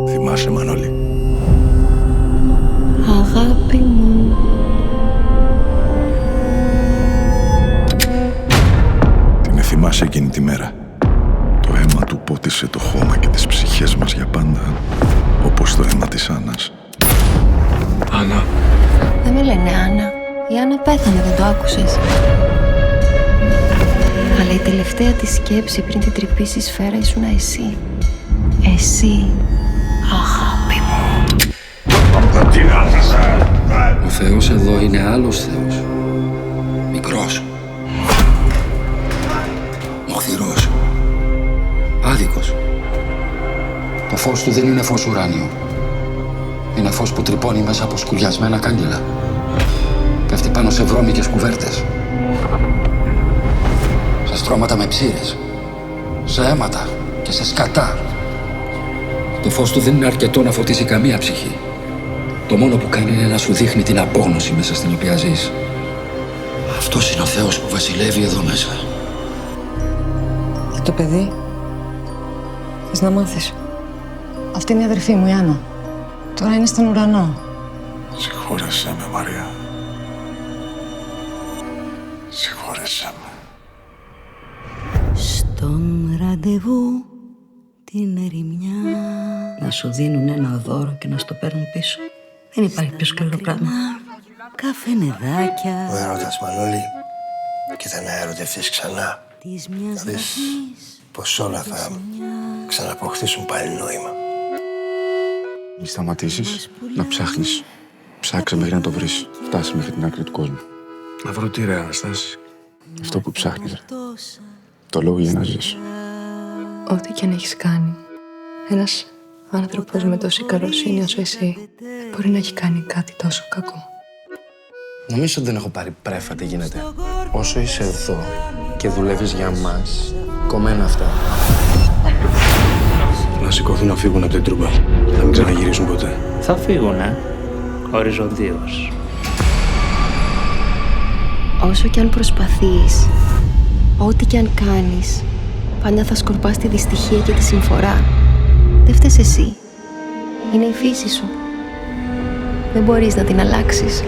Θυμάσαι, Μανώλη? Αγάπη μου. Την θυμάσαι εκείνη τη μέρα? Το αίμα του πότισε το χώμα και τις ψυχές μας για πάντα, όπως το αίμα της Άννας. Άννα. Δεν με λένε Άννα. Η Άννα πέθανε, δεν το άκουσες? Αλλά η τελευταία της σκέψη πριν την τρυπήσει σφαίρα ήσουν εσύ. Εσύ, αγάπη μου. Ο Θεός εδώ είναι άλλος Θεός. Μικρός. Μοχθηρός. Άδικος. Το φως του δεν είναι φως ουράνιο. Είναι φως που τρυπώνει μέσα από σκουριασμένα κάγκελα. Πέφτει πάνω σε βρώμικες κουβέρτες. Σε στρώματα με ψήρες. Σε αίματα και σε σκατά. Το φως του δεν είναι αρκετό να φωτίσει καμία ψυχή. Το μόνο που κάνει είναι να σου δείχνει την απόγνωση μέσα στην οποία ζεις. Αυτός είναι ο Θεός που βασιλεύει εδώ μέσα. Το παιδί, θες να μάθεις? Αυτή είναι η αδερφή μου, η Άννα. Τώρα είναι στον ουρανό. Συγχώρεσέ με, Μαρία. Συγχώρεσέ με. Στον ραντεβού την ερημιά να σου δίνουν ένα δώρο και να στο παίρνουν πίσω. Δεν υπάρχει πιο σκληρό πράγμα. Καφενεδάκια. Ο έρωτας, Μανώλη, κοίτα να ερωτευτείς ξανά. Να δεις πως όλα θα ξαναποκτήσουν πάλι νόημα. Μη σταματήσεις να ψάχνεις. Ψάξε μέχρι να το βρεις. Φτάσει μέχρι την άκρη του κόσμου. Να βρω τι, ρε Αναστάση? Αυτό που ψάχνεις, ρε. Το λόγο για να ζεις. Ό,τι και αν έχεις κάνει, ένας άνθρωπος με τόση καλοσύνη όσο εσύ δεν μπορεί να έχει κάνει κάτι τόσο κακό. Νομίζω ότι δεν έχω πάρει πρέφα, τι γίνεται. Όσο είσαι εδώ και δουλεύεις για μας, κομμένα αυτά. Να σηκωθούν να φύγουν από την τρούμπα. Να μην ξαναγυρίσουν ποτέ. Θα φύγουνε, οριζοντίως. Όσο κι αν προσπαθείς, ό,τι κι αν κάνεις, πάντα θα σκορπάς τη δυστυχία και τη συμφορά. Δεν φταίς εσύ. Είναι η φύση σου. Δεν μπορείς να την αλλάξεις.